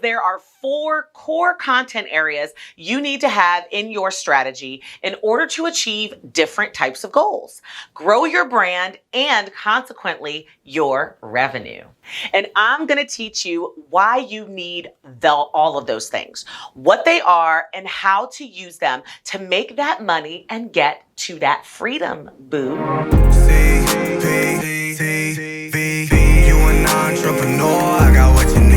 There are 4 core content areas you need to have in your strategy in order to achieve different types of goals, grow your brand, and consequently your revenue. And I'm going to teach you why you need all of those things, what they are, and how to use them to make that money and get to that freedom, boo. CPTV, you an entrepreneur, I got what you need.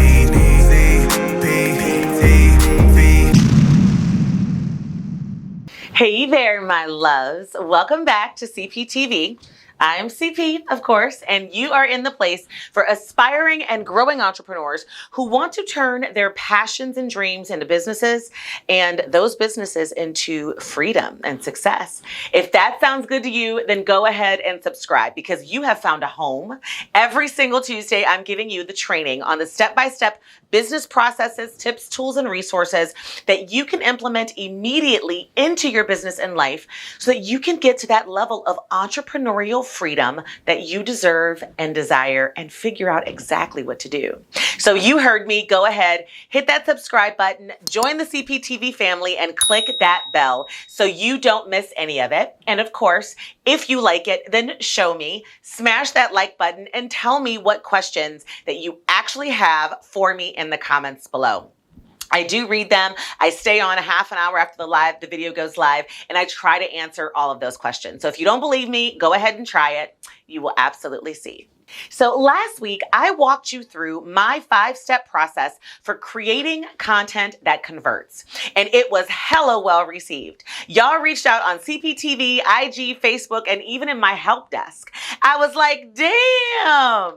Hey there, my loves. Welcome back to CPTV. I'm CP, of course, and you are in the place for aspiring and growing entrepreneurs who want to turn their passions and dreams into businesses and those businesses into freedom and success. If that sounds good to you, then go ahead and subscribe because you have found a home. Every single Tuesday, I'm giving you the training on the step-by-step business processes, tips, tools, and resources that you can implement immediately into your business and life so that you can get to that level of entrepreneurial freedom that you deserve and desire and figure out exactly what to do. So you heard me. Go ahead, hit that subscribe button, join the CPTV family, and click that bell so you don't miss any of it. And of course, if you like it, then show me, smash that like button, and tell me what questions that you actually have for me in the comments below. I do read them. I stay on a half an hour after the video goes live, and I try to answer all of those questions. So if you don't believe me, go ahead and try it. You will absolutely see. So last week, I walked you through my 5-step process for creating content that converts, and it was hella well received. Y'all reached out on CPTV, IG, Facebook, and even in my help desk. I was like, damn.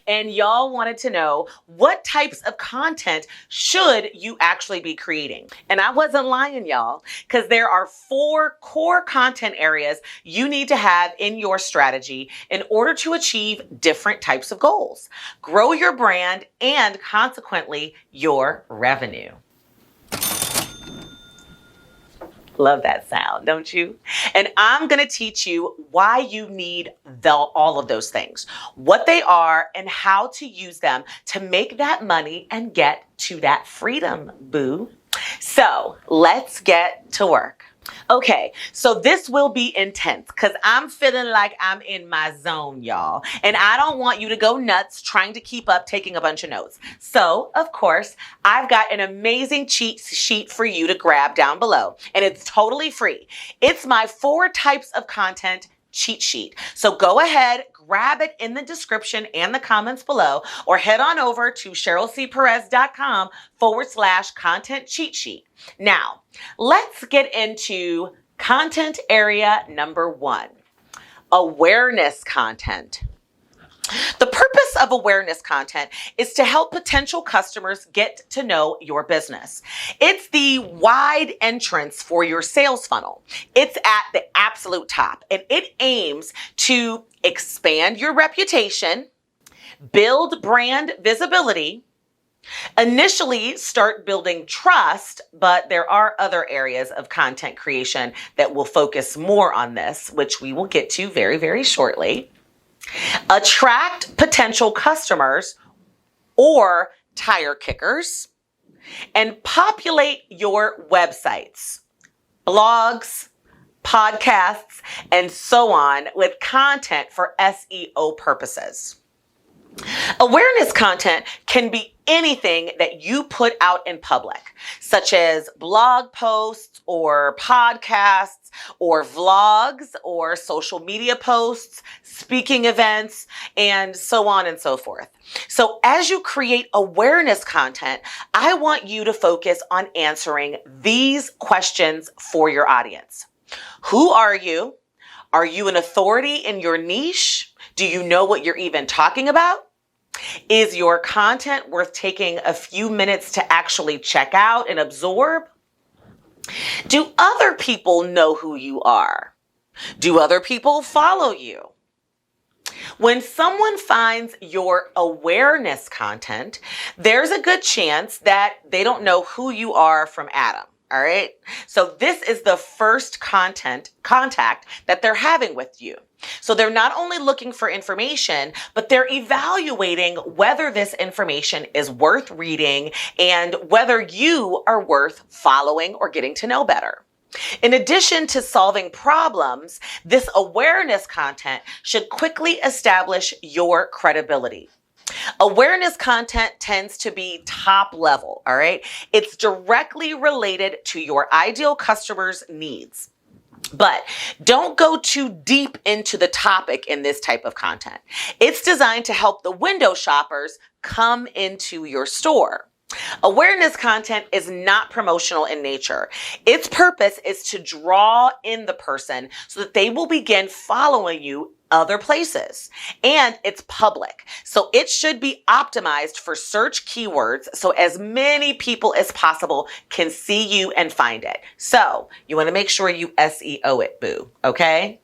And y'all wanted to know what types of content should you actually be creating. And I wasn't lying, y'all, because there are 4 core content areas you need to have in your strategy in order to achieve different types of goals, grow your brand, and consequently your revenue. Love that sound, don't you? And I'm going to teach you why you need all of those things, what they are, and how to use them to make that money and get to that freedom, boo. So let's get to work. Okay, so this will be intense because I'm feeling like I'm in my zone, y'all. And I don't want you to go nuts trying to keep up taking a bunch of notes. So, of course, I've got an amazing cheat sheet for you to grab down below. And it's totally free. It's my 4 types of content cheat sheet. So go ahead, grab it in the description and the comments below, or head on over to CherylCperez.com/content cheat sheet. Now, let's get into content area number 1, awareness content. The purpose of awareness content is to help potential customers get to know your business. It's the wide entrance for your sales funnel. It's at the absolute top, and it aims to expand your reputation, build brand visibility, initially start building trust, but there are other areas of content creation that will focus more on this, which we will get to very, very shortly. Attract potential customers or tire kickers, and populate your websites, blogs, podcasts, and so on with content for SEO purposes. Awareness content can be anything that you put out in public, such as blog posts or podcasts or vlogs or social media posts, speaking events, and so on and so forth. So as you create awareness content, I want you to focus on answering these questions for your audience. Who are you? Are you an authority in your niche? Do you know what you're even talking about? Is your content worth taking a few minutes to actually check out and absorb? Do other people know who you are? Do other people follow you? When someone finds your awareness content, there's a good chance that they don't know who you are from Adam. All right. So this is the first contact that they're having with you. So they're not only looking for information, but they're evaluating whether this information is worth reading and whether you are worth following or getting to know better. In addition to solving problems, this awareness content should quickly establish your credibility. Awareness content tends to be top level, all right? It's directly related to your ideal customer's needs. But don't go too deep into the topic in this type of content. It's designed to help the window shoppers come into your store. Awareness content is not promotional in nature. Its purpose is to draw in the person so that they will begin following you other places. And it's public. So it should be optimized for search keywords so as many people as possible can see you and find it. So you want to make sure you SEO it, boo. Okay?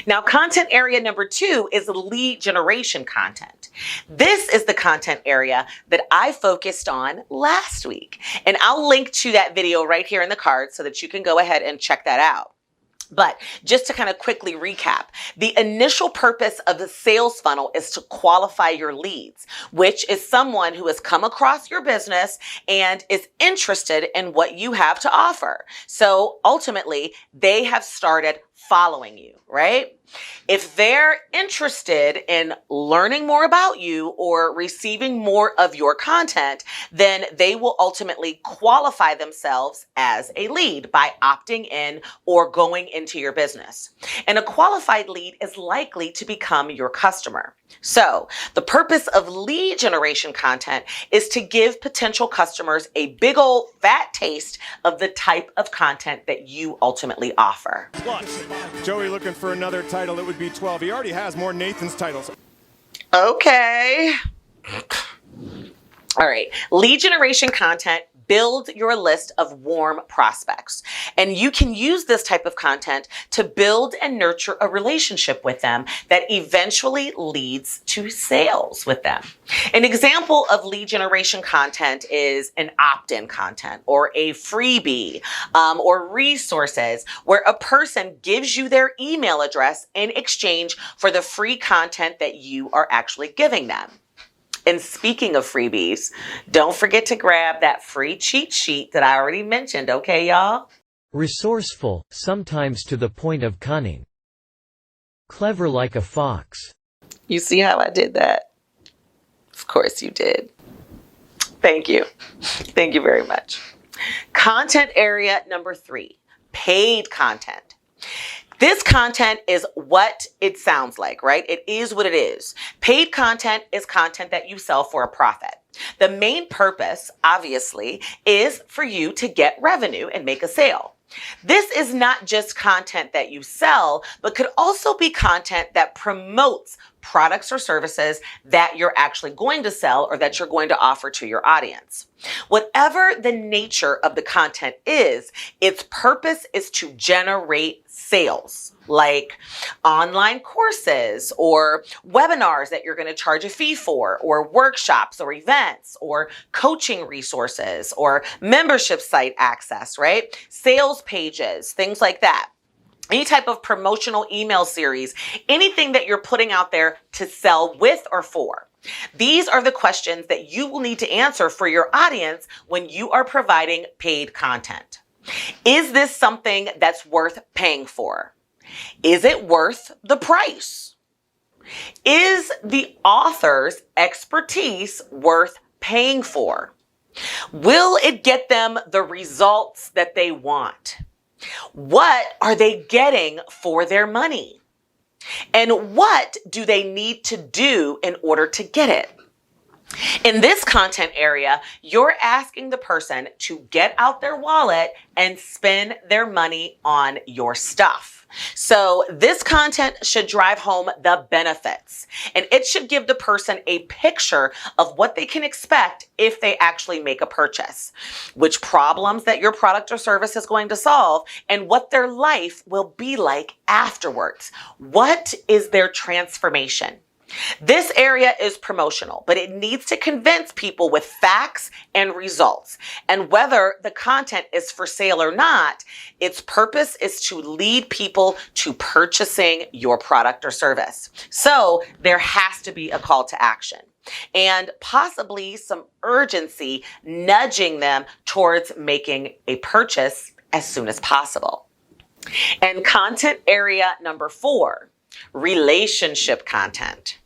Now, content area number 2 is lead generation content. This is the content area that I focused on last week. And I'll link to that video right here in the card so that you can go ahead and check that out. But just to kind of quickly recap, the initial purpose of the sales funnel is to qualify your leads, which is someone who has come across your business and is interested in what you have to offer. So ultimately, they have started following you, right? If they're interested in learning more about you or receiving more of your content, then they will ultimately qualify themselves as a lead by opting in or going into your business. And a qualified lead is likely to become your customer. So the purpose of lead generation content is to give potential customers a big old fat taste of the type of content that you ultimately offer. Joey looking for another title. It would be 12. He already has more Nathan's titles. Okay. All right. Lead generation content. Build your list of warm prospects. And you can use this type of content to build and nurture a relationship with them that eventually leads to sales with them. An example of lead generation content is an opt-in content or a freebie or resources where a person gives you their email address in exchange for the free content that you are actually giving them. And speaking of freebies, don't forget to grab that free cheat sheet that I already mentioned, okay, y'all? Resourceful, sometimes to the point of cunning. Clever like a fox. You see how I did that? Of course you did. Thank you. Thank you very much. Content area number 3, paid content. This content is what it sounds like, right? It is what it is. Paid content is content that you sell for a profit. The main purpose, obviously, is for you to get revenue and make a sale. This is not just content that you sell, but could also be content that promotes products or services that you're actually going to sell or that you're going to offer to your audience. Whatever the nature of the content is, its purpose is to generate sales, like online courses or webinars that you're going to charge a fee for, or workshops or events or coaching resources or membership site access, right? Sales pages, things like that. Any type of promotional email series, anything that you're putting out there to sell with or for. These are the questions that you will need to answer for your audience when you are providing paid content. Is this something that's worth paying for? Is it worth the price? Is the author's expertise worth paying for? Will it get them the results that they want? What are they getting for their money? And what do they need to do in order to get it? In this content area, you're asking the person to get out their wallet and spend their money on your stuff. So this content should drive home the benefits, and it should give the person a picture of what they can expect if they actually make a purchase, which problems that your product or service is going to solve, and what their life will be like afterwards. What is their transformation? This area is promotional, but it needs to convince people with facts and results. And whether the content is for sale or not, its purpose is to lead people to purchasing your product or service. So there has to be a call to action and possibly some urgency nudging them towards making a purchase as soon as possible. And content area number 4, relationship content.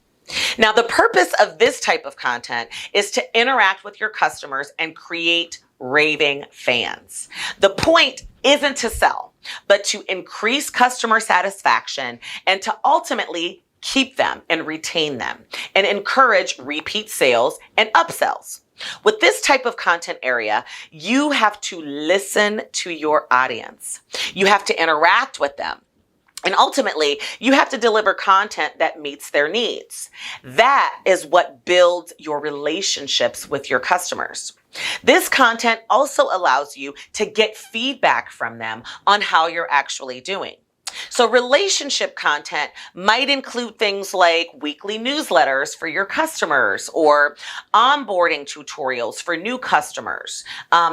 Now, the purpose of this type of content is to interact with your customers and create raving fans. The point isn't to sell, but to increase customer satisfaction and to ultimately keep them and retain them and encourage repeat sales and upsells. With this type of content area, you have to listen to your audience. You have to interact with them. And ultimately, you have to deliver content that meets their needs. That is what builds your relationships with your customers. This content also allows you to get feedback from them on how you're actually doing. So relationship content might include things like weekly newsletters for your customers or onboarding tutorials for new customers.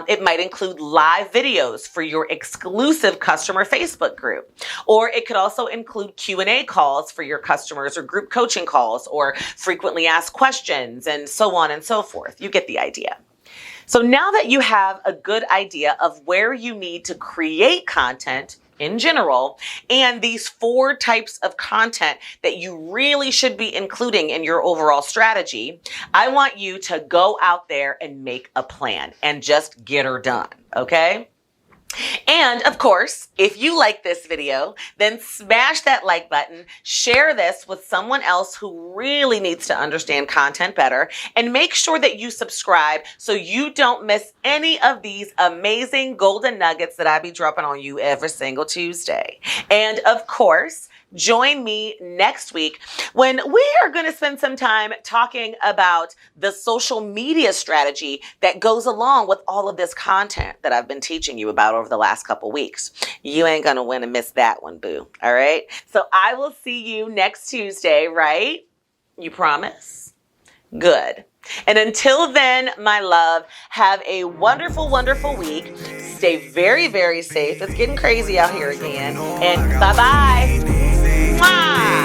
It might include live videos for your exclusive customer Facebook group. Or it could also include Q&A calls for your customers or group coaching calls or frequently asked questions and so on and so forth. You get the idea. So now that you have a good idea of where you need to create content in general, and these 4 types of content that you really should be including in your overall strategy, I want you to go out there and make a plan and just get her done, okay? And of course, if you like this video, then smash that like button, share this with someone else who really needs to understand content better, and make sure that you subscribe so you don't miss any of these amazing golden nuggets that I be dropping on you every single Tuesday. And of course, join me next week when we are going to spend some time talking about the social media strategy that goes along with all of this content that I've been teaching you about over the last couple weeks. You ain't going to want to miss that one, boo. All right. So I will see you next Tuesday, right? You promise? Good. And until then, my love, have a wonderful, wonderful week. Stay very, very safe. It's getting crazy out here again. And bye-bye. Mwah!